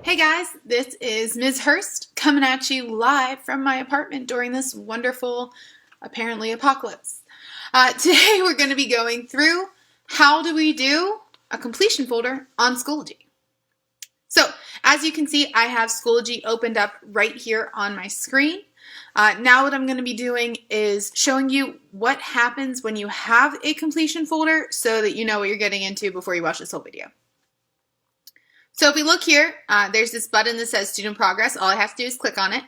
Hey guys, this is Ms. Hurst coming at you live from my apartment during this wonderful, apparently, apocalypse. Today we're going to be going through how do we do a completion folder on Schoology. So, as you can see, I have Schoology opened up right here on my screen. Now what I'm going to be doing is showing you what happens when you have a completion folder so that you know what you're getting into before you watch this whole video. So if we look here, there's this button that says Student Progress. All I have to do is click on it.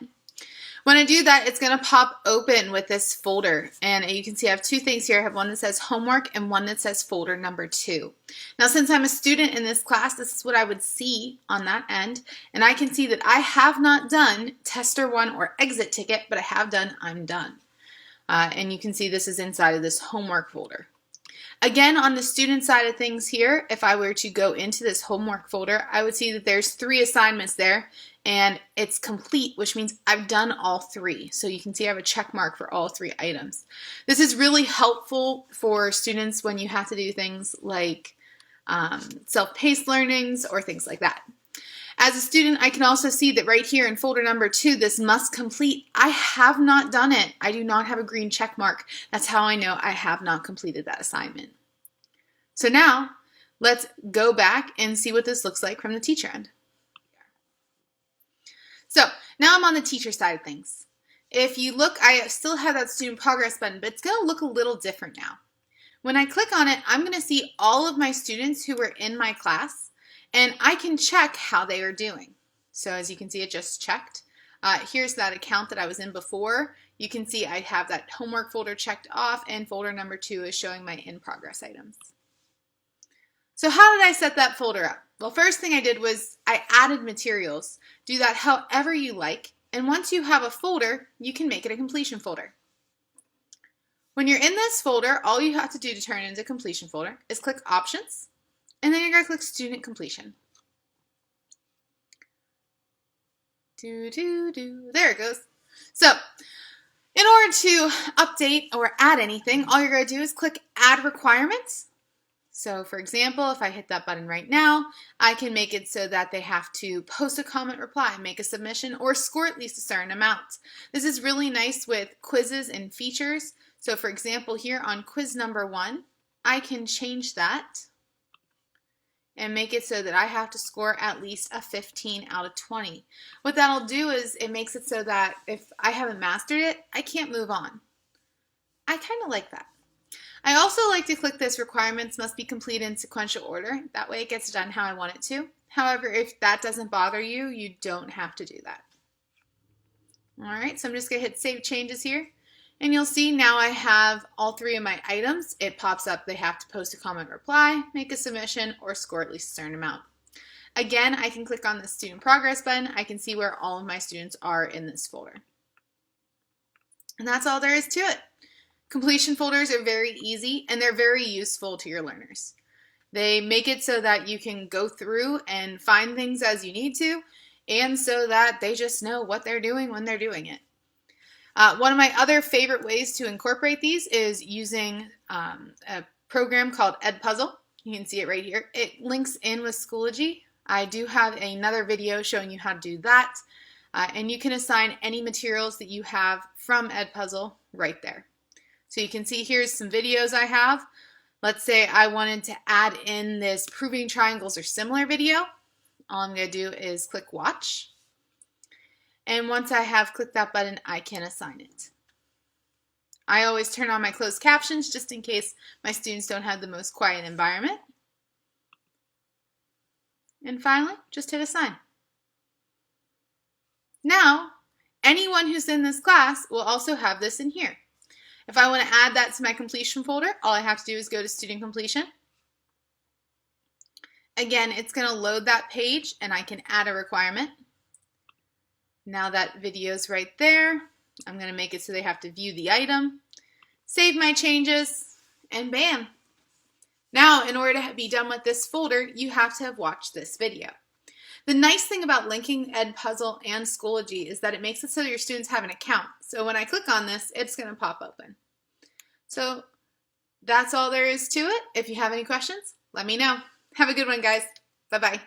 When I do that, it's going to pop open with this folder. And you can see I have two things here. I have one that says Homework and one that says Folder number 2. Now, since I'm a student in this class, this is what I would see on that end. And I can see that I have not done Tester 1 or Exit Ticket, but I have done I'm Done. And you can see this is inside of this Homework folder. Again, on the student side of things here, if I were to go into this homework folder, I would see that there's 3 assignments there and it's complete, which means I've done all 3. So you can see I have a check mark for all 3 items. This is really helpful for students when you have to do things like self-paced learnings or things like that. As a student, I can also see that right here in folder number 2, this must complete. I have not done it. I do not have a green check mark. That's how I know I have not completed that assignment. So now, let's go back and see what this looks like from the teacher end. So now I'm on the teacher side of things. If you look, I still have that student progress button, but it's going to look a little different now. When I click on it, I'm going to see all of my students who were in my class, and I can check how they are doing. So as you can see, it just checked. Here's that account that I was in before. You can see I have that homework folder checked off, and folder number 2 is showing my in-progress items. So how did I set that folder up? Well, first thing I did was I added materials. Do that however you like, and once you have a folder, you can make it a completion folder. When you're in this folder, all you have to do to turn it into a completion folder is click Options, and then you're going to click Student Completion. There it goes. So, in order to update or add anything, all you're going to do is click Add Requirements. So, for example, if I hit that button right now, I can make it so that they have to post a comment, reply, make a submission, or score at least a certain amount. This is really nice with quizzes and features. So, for example, here on quiz number 1, I can change that and make it so that I have to score at least a 15 out of 20. What that'll do is it makes it so that if I haven't mastered it, I can't move on. I kind of like that. I also like to click this Requirements must be completed in sequential order. That way it gets done how I want it to. However, if that doesn't bother you, you don't have to do that. Alright, so I'm just going to hit Save Changes here. And you'll see now I have all 3 of my items. It pops up they have to post a comment, reply, make a submission, or score at least a certain amount. Again, I can click on the Student Progress button. I can see where all of my students are in this folder. And that's all there is to it. Completion folders are very easy and they're very useful to your learners. They make it so that you can go through and find things as you need to, and so that they just know what they're doing when they're doing it. One of my other favorite ways to incorporate these is using a program called EdPuzzle. You can see it right here. It links in with Schoology. I do have another video showing you how to do that. And you can assign any materials that you have from EdPuzzle right there. So you can see here's some videos I have. Let's say I wanted to add in this Proving Triangles Are Similar video. All I'm going to do is click Watch. And once I have clicked that button, I can assign it. I always turn on my closed captions just in case my students don't have the most quiet environment. And finally, just hit Assign. Now, anyone who's in this class will also have this in here. If I want to add that to my completion folder, all I have to do is go to Student Completion. Again, it's going to load that page and I can add a requirement. Now that video's right there, I'm going to make it so they have to view the item, save my changes, and bam! Now, in order to be done with this folder, you have to have watched this video. The nice thing about linking EdPuzzle and Schoology is that it makes it so your students have an account. So when I click on this, it's going to pop open. So that's all there is to it. If you have any questions, let me know. Have a good one, guys. Bye-bye.